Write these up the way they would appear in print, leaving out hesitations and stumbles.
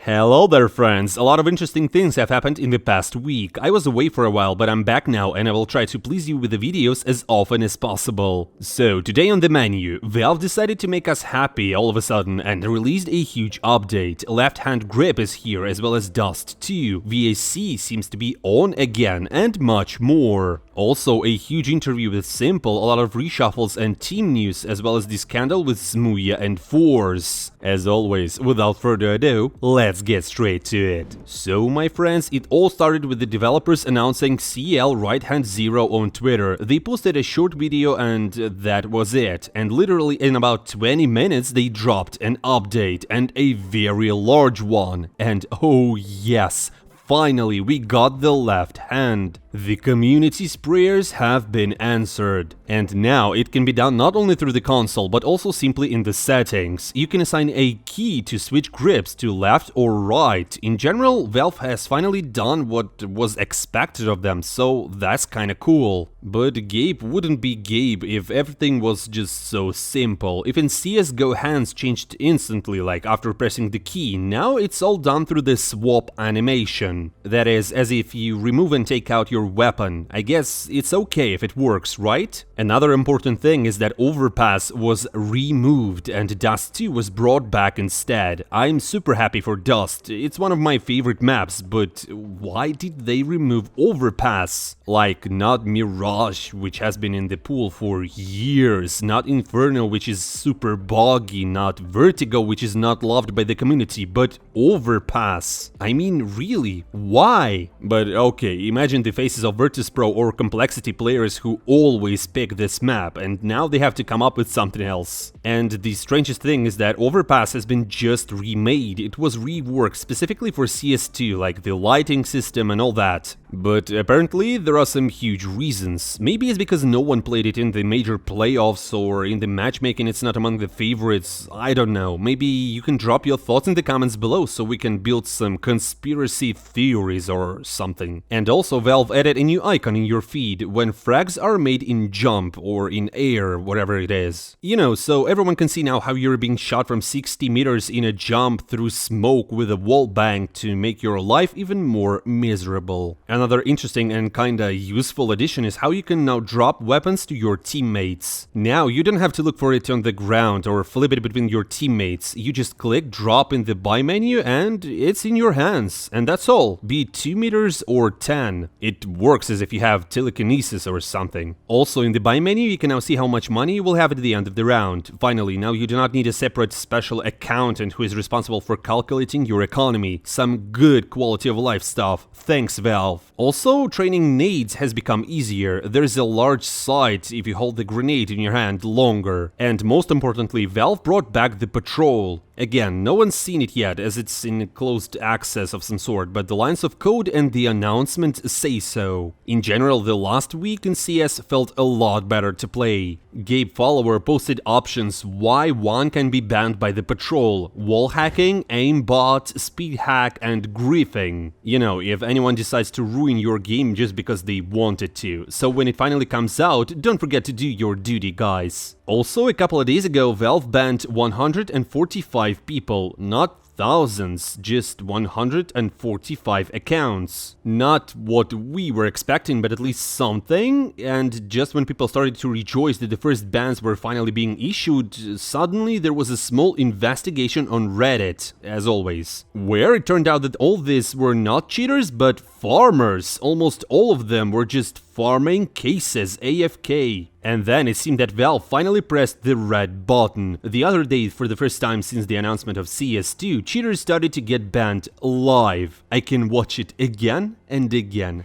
Hello there friends, a lot of interesting things have happened in the past week. I was away for a while, but I'm back now and I will try to please you with the videos as often as possible. So today on the menu, Valve decided to make us happy all of a sudden and released a huge update. Left hand grip is here as well as Dust 2, VAC seems to be on again and much more. Also a huge interview with Simpl, a lot of reshuffles and team news as well as the scandal with Smooya and Forze. As always, without further ado, let's get straight to it. So my friends, it all started with the developers announcing CL right hand 0 on Twitter. They posted a short video and that was it. And literally in about 20 minutes they dropped an update, and a very large one. And oh yes, finally we got the left hand. The community's prayers have been answered, and now it can be done not only through the console but also simply in the settings. You can assign a key to switch grips to left or right. In general, Valve has finally done what was expected of them, so that's kinda cool. But Gabe wouldn't be Gabe if everything was just so simple. If in CSGO hands changed instantly, like after pressing the key, now it's all done through the swap animation. That is, as if you remove and take out your weapon. I guess it's okay if it works, right? Another important thing is that Overpass was removed and Dust 2 was brought back instead. I'm super happy for Dust, it's one of my favorite maps, but why did they remove Overpass? Like, not Mirage, which has been in the pool for years, not Inferno, which is super buggy, not Vertigo, which is not loved by the community, but Overpass. I mean, really, why? But okay, imagine the faces of Virtus Pro or Complexity players who always pick this map, and now they have to come up with something else. And the strangest thing is that Overpass has been just remade. It was reworked specifically for CS2, like the lighting system and all that. But apparently there are some huge reasons. Maybe it's because no one played it in the major playoffs, or in the matchmaking it's not among the favorites, I don't know. Maybe you can drop your thoughts in the comments below so we can build some conspiracy theories or something. And also Valve added a new icon in your feed when frags are made in jump or in air, whatever it is. You know, so everyone can see now how you're being shot from 60 meters in a jump through smoke with a wall bang to make your life even more miserable. Another interesting and kinda useful addition is how you can now drop weapons to your teammates. Now you don't have to look for it on the ground or flip it between your teammates. You just click drop in the buy menu and it's in your hands. And that's all, be it 2 meters or 10. It works as if you have telekinesis or something. Also in the buy menu you can now see how much money you will have at the end of the round. Finally, now you do not need a separate special accountant who is responsible for calculating your economy. Some good quality of life stuff. Thanks Valve. Also, training nades has become easier. There's a large sight if you hold the grenade in your hand longer. And most importantly, Valve brought back the patrol. Again, no one's seen it yet as it's in closed access of some sort, but the lines of code and the announcement say so. In general, the last week in CS felt a lot better to play. Gabe Follower posted options why one can be banned by the patrol: wall hacking, aimbot, speed hack, and griefing. You know, if anyone decides to ruin your game just because they wanted to. So when it finally comes out, don't forget to do your duty, guys. Also, a couple of days ago, Valve banned 145 people, not thousands, just 145 accounts. Not what we were expecting, but at least something. And just when people started to rejoice that the first bans were finally being issued, suddenly there was a small investigation on Reddit, as always, where it turned out that all this were not cheaters but farmers. Almost all of them were just farming cases AFK. And then it seemed that Valve finally pressed the red button. The other day, for the first time since the announcement of CS2, cheaters started to get banned live. I can watch it again and again.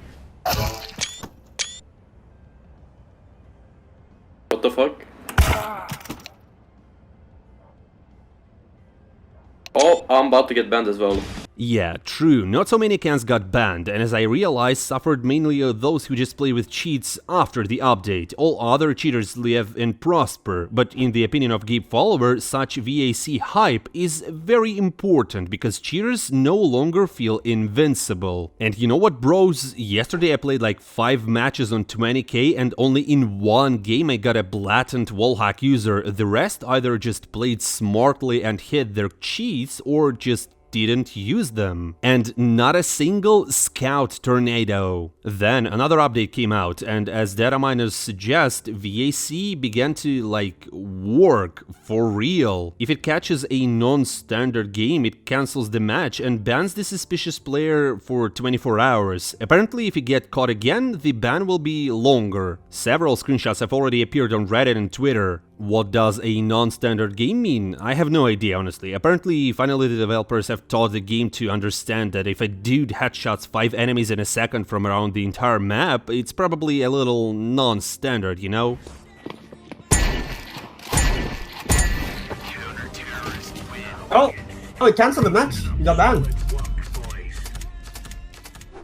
What the fuck? Oh, I'm about to get banned as well. Yeah, true, not so many accounts got banned, and as I realized, suffered mainly those who just play with cheats after the update. All other cheaters live and prosper, but in the opinion of Gabe Follower, such VAC hype is very important because cheaters no longer feel invincible. And you know what, bros? Yesterday I played like 5 matches on 20k and only in one game I got a blatant wallhack user. The rest either just played smartly and hid their cheats or just didn't use them. And not a single scout tornado. Then another update came out, and as data miners suggest, VAC began to, like, work for real. If it catches a non-standard game, it cancels the match and bans the suspicious player for 24 hours. Apparently, if you get caught again, the ban will be longer. Several screenshots have already appeared on Reddit and Twitter. What does a non-standard game mean? I have no idea, honestly. Apparently, finally the developers have taught the game to understand that if a dude headshots 5 enemies in a second from around the entire map, it's probably a little non-standard, you know? Oh, he cancelled the match. He got banned.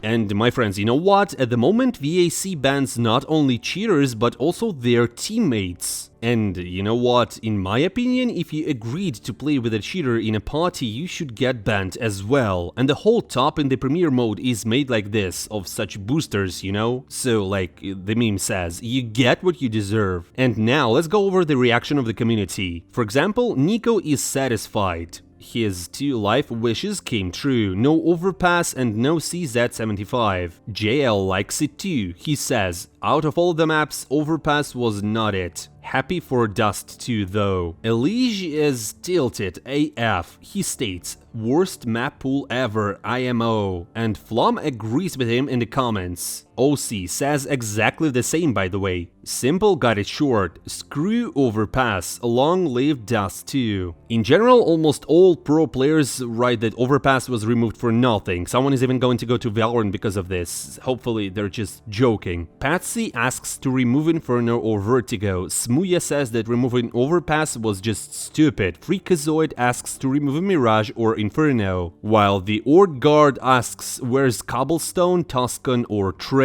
And my friends, you know what? At the moment, VAC bans not only cheaters, but also their teammates. And you know what? In my opinion, if you agreed to play with a cheater in a party, you should get banned as well. And the whole top in the premiere mode is made like this, of such boosters, you know? So, like the meme says, you get what you deserve. And now, let's go over the reaction of the community. For example, Nico is satisfied. His 2 life wishes came true, no Overpass and no CZ75. JL likes it too. He says, out of all the maps, Overpass was not it. Happy for Dust 2 though. Elige is tilted AF. He states, worst map pool ever, IMO. And Flom agrees with him in the comments. OC says exactly the same, by the way. Simpl got it short. Screw Overpass. Long live Dust 2. In general, almost all pro players write that Overpass was removed for nothing. Someone is even going to go to Valorant because of this. Hopefully they're just joking. Patsy asks to remove Inferno or Vertigo. Smooya says that removing Overpass was just stupid. Freakazoid asks to remove Mirage or Inferno. While the Ord Guard asks where's Cobblestone, Tuscan or Train.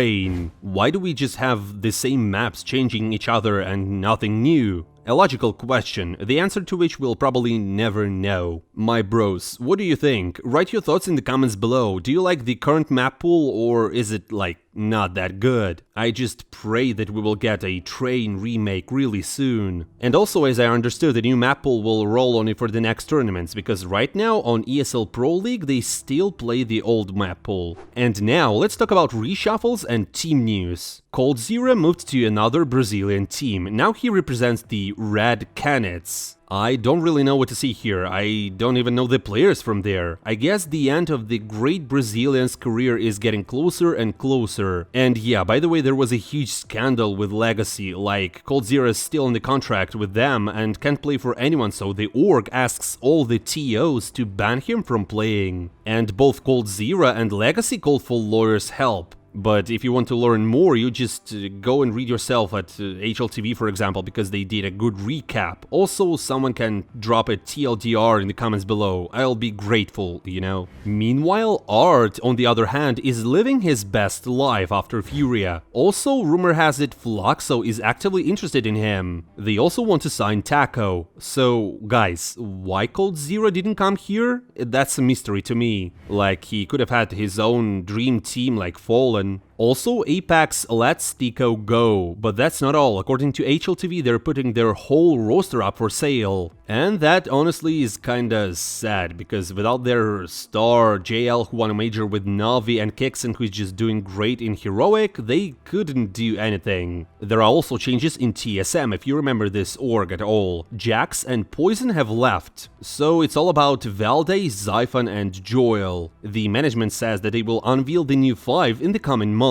Why do we just have the same maps changing each other and nothing new? A logical question, the answer to which we'll probably never know. My bros, what do you think? Write your thoughts in the comments below. Do you like the current map pool, or is it, like, not that good? I just pray that we will get a Train remake really soon. And also, as I understood, the new map pool will roll only for the next tournaments, because right now on ESL Pro League they still play the old map pool. And now, let's talk about reshuffles and team news. coldzera moved to another Brazilian team. Now he represents the Red Canids. I don't really know what to say here, I don't even know the players from there. I guess the end of the great Brazilian's career is getting closer and closer. And yeah, by the way, there was a huge scandal with Legacy, like coldzera is still in the contract with them and can't play for anyone, so the org asks all the TOs to ban him from playing. And both coldzera and Legacy called for lawyers' help. But if you want to learn more, you just go and read yourself at HLTV, for example, because they did a good recap. Also, someone can drop a TLDR in the comments below. I'll be grateful, you know. Meanwhile, Art, on the other hand, is living his best life after Furia. Also, rumor has it Fluxo is actively interested in him. They also want to sign Taco. So, guys, why coldzera didn't come here? That's a mystery to me. Like, he could have had his own dream team like Fallen. Also, Apex lets Tico go, but that's not all. According to HLTV, they're putting their whole roster up for sale. And that honestly is kinda sad, because without their star JL, who won a major with Navi, and Kixen, who's just doing great in Heroic, they couldn't do anything. There are also changes in TSM, if you remember this org at all. Jax and Poison have left, so it's all about Valde, Zyphon and Joel. The management says that they will unveil the new 5 in the coming months.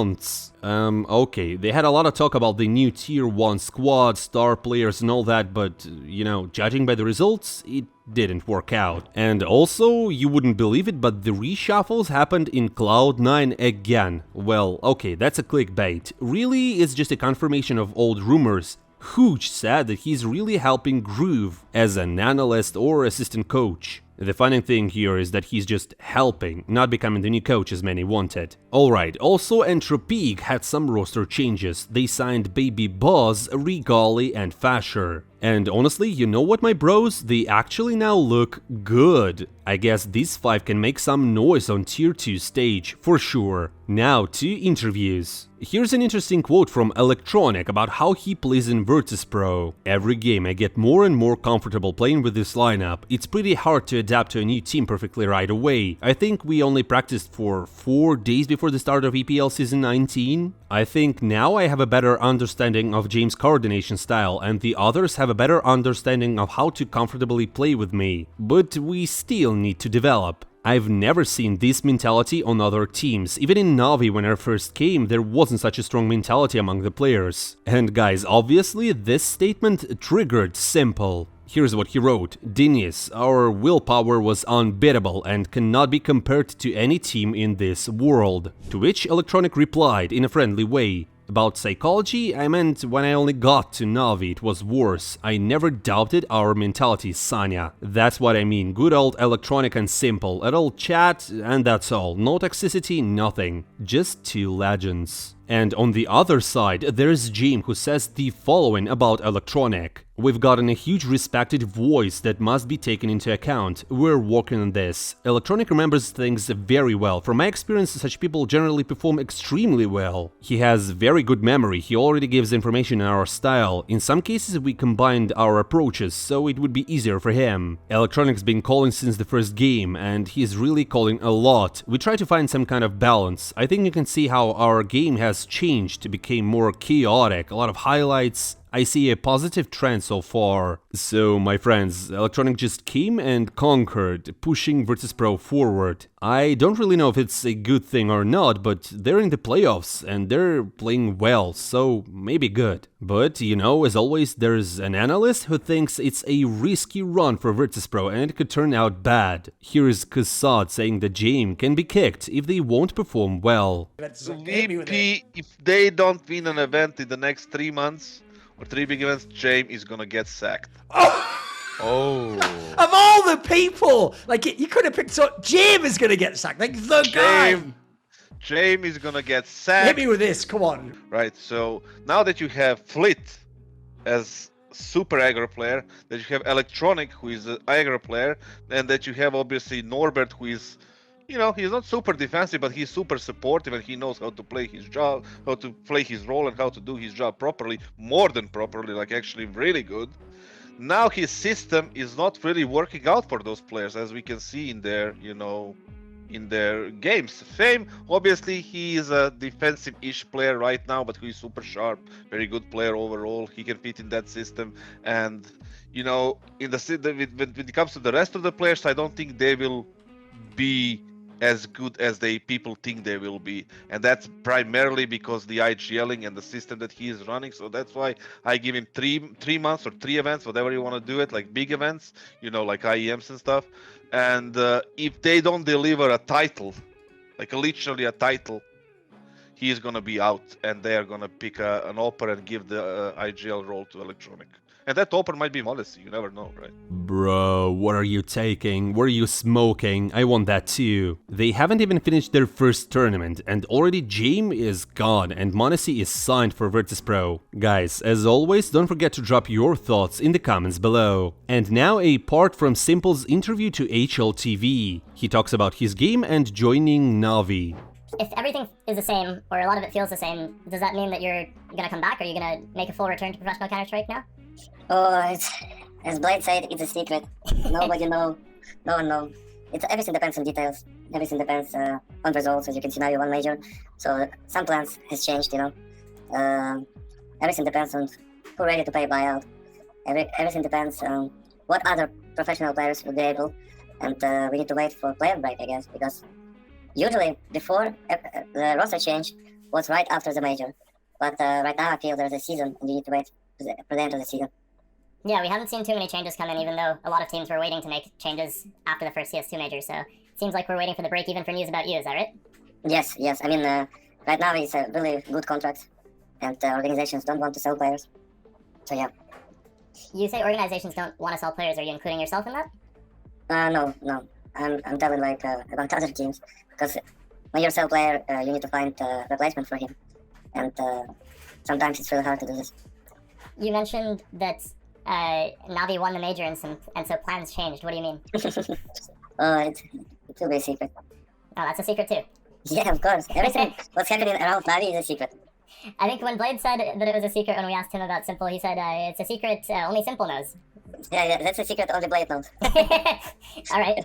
Okay, they had a lot of talk about the new tier 1 squad, star players and all that, but, you know, judging by the results, it didn't work out. And also, you wouldn't believe it, but the reshuffles happened in Cloud9 again. Well, okay, that's a clickbait. Really, it's just a confirmation of old rumors. Hooch said that he's really helping Groove as an analyst or assistant coach. The funny thing here is that he's just helping, not becoming the new coach as many wanted. Alright, also Entropique had some roster changes. They signed Baby Buzz, Regali and Fasher. And honestly, you know what, my bros? They actually now look good. I guess these 5 can make some noise on Tier 2 stage, for sure. Now to interviews. Here's an interesting quote from Electronic about how he plays in Virtus Pro. Every game I get more and more comfortable playing with this lineup. It's pretty hard to adapt to a new team perfectly right away. I think we only practiced for 4 days before the start of EPL Season 19. I think now I have a better understanding of James' coordination style, and the others have a better understanding of how to comfortably play with me. But we still need to develop. I've never seen this mentality on other teams. Even in Navi, when I first came, there wasn't such a strong mentality among the players. And guys, obviously this statement triggered Simpl. Here's what he wrote. Dennis, our willpower was unbeatable and cannot be compared to any team in this world. To which Electronic replied in a friendly way. About psychology, I meant when I only got to Navi it was worse. I never doubted our mentality, Sanya. That's what I mean, good old Electronic and Simpl. A little chat and that's all. No toxicity, nothing. Just 2 legends. And on the other side, there's Jame who says the following about Electronic. We've gotten a huge respected voice that must be taken into account. We're working on this. Electronic remembers things very well. From my experience, such people generally perform extremely well. He has very good memory, he already gives information in our style. In some cases we combined our approaches, so it would be easier for him. Electronic's been calling since the first game, and he's really calling a lot. We try to find some kind of balance. I think you can see how our game has changed to become more chaotic, a lot of highlights. I see a positive trend so far. So, my friends, Electronic just came and conquered, pushing Virtus Pro forward. I don't really know if it's a good thing or not, but they're in the playoffs and they're playing well, so maybe good. But, you know, as always, there's an analyst who thinks it's a risky run for Virtus Pro and it could turn out bad. Here's Kassad saying that Jame can be kicked if they won't perform well. VP, if they don't win an event in the next 3 months, or 3 big events, Jame is gonna get sacked. Oh! Of all the people! Like, you could have picked so Jame is gonna get sacked, like the guy! Jame is gonna get sacked. Hit me with this, come on. Right, so now that you have Flit as super aggro player, that you have Electronic, who is an aggro player, and that you have obviously Norbert, who is, you know, he's not super defensive, but he's super supportive and he knows how to play his job, how to play his role and how to do his job properly, more than properly, like actually really good. Now his system is not really working out for those players, as we can see in their, you know, in their games. Fame, obviously he is a defensive-ish player right now, but he's super sharp, very good player overall. He can fit in that system. And, you know, in the when it comes to the rest of the players, I don't think they will be as good as people think they will be, and that's primarily because the IGLing and the system that he is running. So that's why I give him three months or 3 events, whatever you want to do it, like big events, you know, like IEMs and stuff. And if they don't deliver a title, like literally a title, he is gonna be out, and they are gonna pick an Opera and give the IGL role to Electronic. And that Opera might be Modesty, you never know, right? Bro, what are you taking? What are you smoking? I want that too. They haven't even finished their first tournament, and already Jame is gone, and Modesty is signed for Virtus Pro. Guys, as always, don't forget to drop your thoughts in the comments below. And now a part from Simpl's interview to HLTV. He talks about his game and joining Navi. If everything is the same, or a lot of it feels the same, does that mean that you're gonna come back? Are you gonna make a full return to professional Counter-Strike now? Oh, as Blade said, it's a secret. Nobody know. No one know. Everything depends on details. Everything depends on results. As you can see now, you won major. So some plans has changed, you know. Everything depends on who ready to pay buyout. Everything depends on what other professional players will be able. And we need to wait for player break, I guess, because usually before the roster change was right after the major. But right now I feel there's a season and you need to wait for the end of the season. Yeah, we haven't seen too many changes come in, even though a lot of teams were waiting to make changes after the first CS2 major, so it seems like we're waiting for the break even for news about you, is that right? Yes. I mean, right now it's a really good contract, and organizations don't want to sell players. So yeah. You say organizations don't want to sell players, are you including yourself in that? No. I'm telling like about other teams, because when you sell a player, you need to find a replacement for him, and sometimes it's really hard to do this. You mentioned that Navi won the major and so plans changed. What do you mean? It will be a secret. Oh, that's a secret too. Yeah, of course. Everything what's happening around Navi is a secret. I think when Blade said that it was a secret when we asked him about Simpl, he said it's a secret only Simpl knows. Yeah, that's a secret only Blade knows. All right.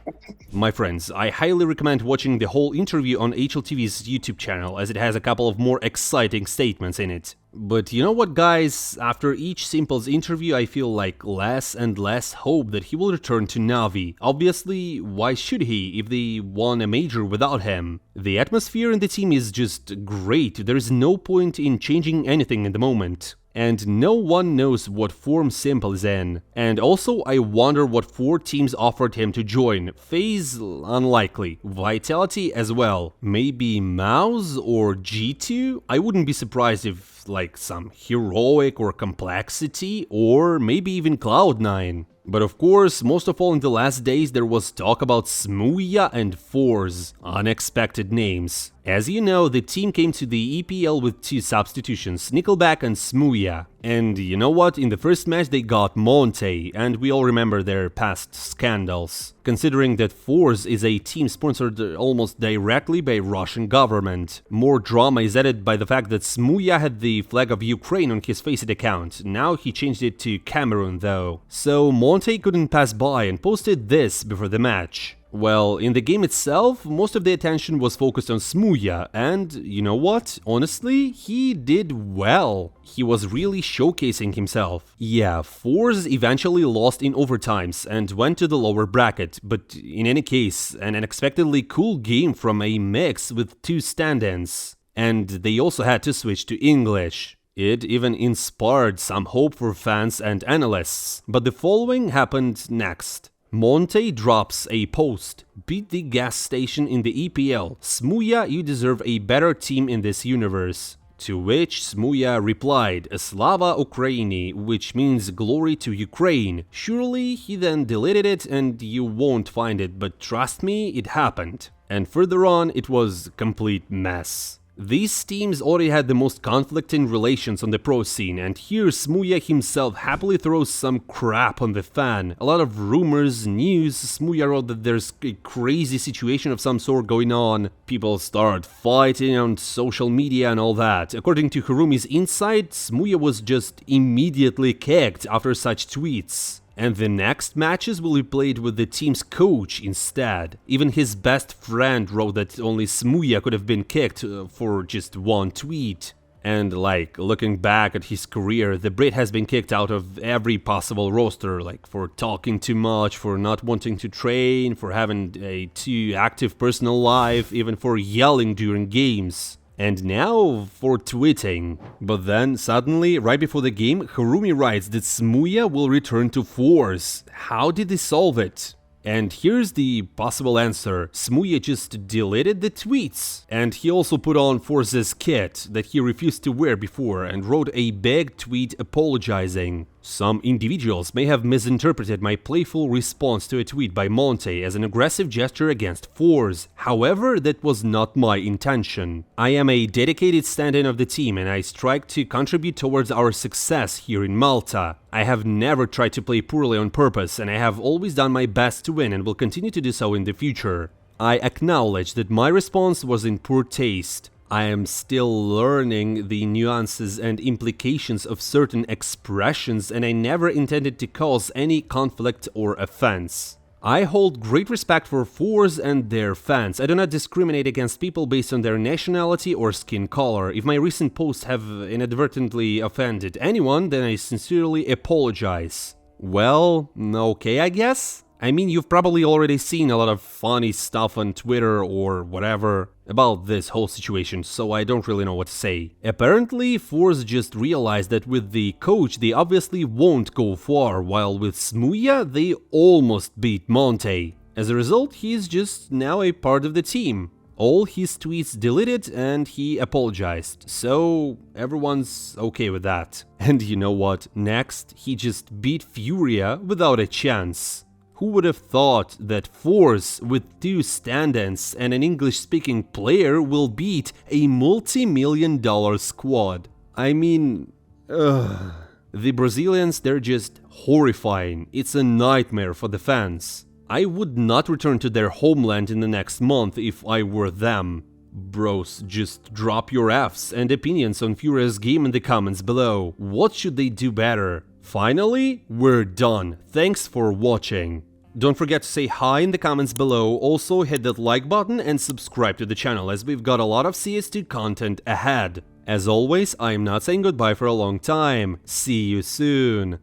My friends, I highly recommend watching the whole interview on HLTV's YouTube channel, as it has a couple of more exciting statements in it. But you know what, guys? After each Simpl's interview, I feel like less and less hope that he will return to Navi. Obviously, why should he if they won a major without him? The atmosphere in the team is just great, there is no point in changing anything in the moment. And no one knows what form Simpl is in. And also, I wonder what 4 teams offered him to join. FaZe, unlikely. Vitality as well. Maybe Mouse or G2? I wouldn't be surprised if, like, some Heroic or Complexity, or maybe even Cloud9. But of course, most of all in the last days there was talk about Smooya and Forze, unexpected names. As you know, the team came to the EPL with 2 substitutions, Nickelback and Smooya. And you know what, in the first match they got Monte, and we all remember their past scandals. Considering that Forze is a team sponsored almost directly by Russian government. More drama is added by the fact that Smooya had the flag of Ukraine on his Faceit account, now he changed it to Cameroon though. So Monte couldn't pass by and posted this before the match. Well, in the game itself, most of the attention was focused on Smooya, and you know what? Honestly, he did well. He was really showcasing himself. Yeah, Forze eventually lost in overtimes and went to the lower bracket, but in any case, an unexpectedly cool game from a mix with 2 stand-ins. And they also had to switch to English. It even inspired some hope for fans and analysts. But the following happened next. Monte drops a post. Beat the gas station in the EPL. Smooya, you deserve a better team in this universe. To which Smooya replied, Slava Ukraini, which means glory to Ukraine. Surely he then deleted it and you won't find it, but trust me, it happened. And further on, it was a complete mess. These teams already had the most conflicting relations on the pro scene, and here Smooya himself happily throws some crap on the fan. A lot of rumors, news, Smooya wrote that there's a crazy situation of some sort going on. People start fighting on social media and all that. According to Harumi's insight, Smooya was just immediately kicked after such tweets. And the next matches will be played with the team's coach instead. Even his best friend wrote that only Smooya could have been kicked for just one tweet. And like, looking back at his career, the Brit has been kicked out of every possible roster, like for talking too much, for not wanting to train, for having a too active personal life, even for yelling during games. And now for tweeting. But then, suddenly, right before the game, Harumi writes that Smooya will return to Forze. How did they solve it? And here's the possible answer. Smooya just deleted the tweets. And he also put on Forze's kit that he refused to wear before and wrote a big tweet apologizing. Some individuals may have misinterpreted my playful response to a tweet by Monte as an aggressive gesture against Forze. However, that was not my intention. I am a dedicated stand-in of the team and I strive to contribute towards our success here in Malta. I have never tried to play poorly on purpose and I have always done my best to win and will continue to do so in the future. I acknowledge that my response was in poor taste. I am still learning the nuances and implications of certain expressions and I never intended to cause any conflict or offense. I hold great respect for Forze and their fans. I do not discriminate against people based on their nationality or skin color. If my recent posts have inadvertently offended anyone, then I sincerely apologize. Well, okay, I guess? I mean, you've probably already seen a lot of funny stuff on Twitter or whatever about this whole situation, so I don't really know what to say. Apparently, Forze just realized that with the coach they obviously won't go far, while with Smooya they almost beat Monte. As a result, he's just now a part of the team. All his tweets deleted and he apologized, so everyone's okay with that. And you know what? Next, he just beat Furia without a chance. Who would have thought that Forze, with 2 stand-ins and an English-speaking player, will beat a multi-million-dollar squad? I mean, The Brazilians, they're just horrifying. It's a nightmare for the fans. I would not return to their homeland in the next month if I were them. Bros, just drop your Fs and opinions on Furious game in the comments below. What should they do better? Finally, we're done. Thanks for watching. Don't forget to say hi in the comments below, also hit that like button and subscribe to the channel as we've got a lot of CS2 content ahead. As always, I am not saying goodbye for a long time. See you soon.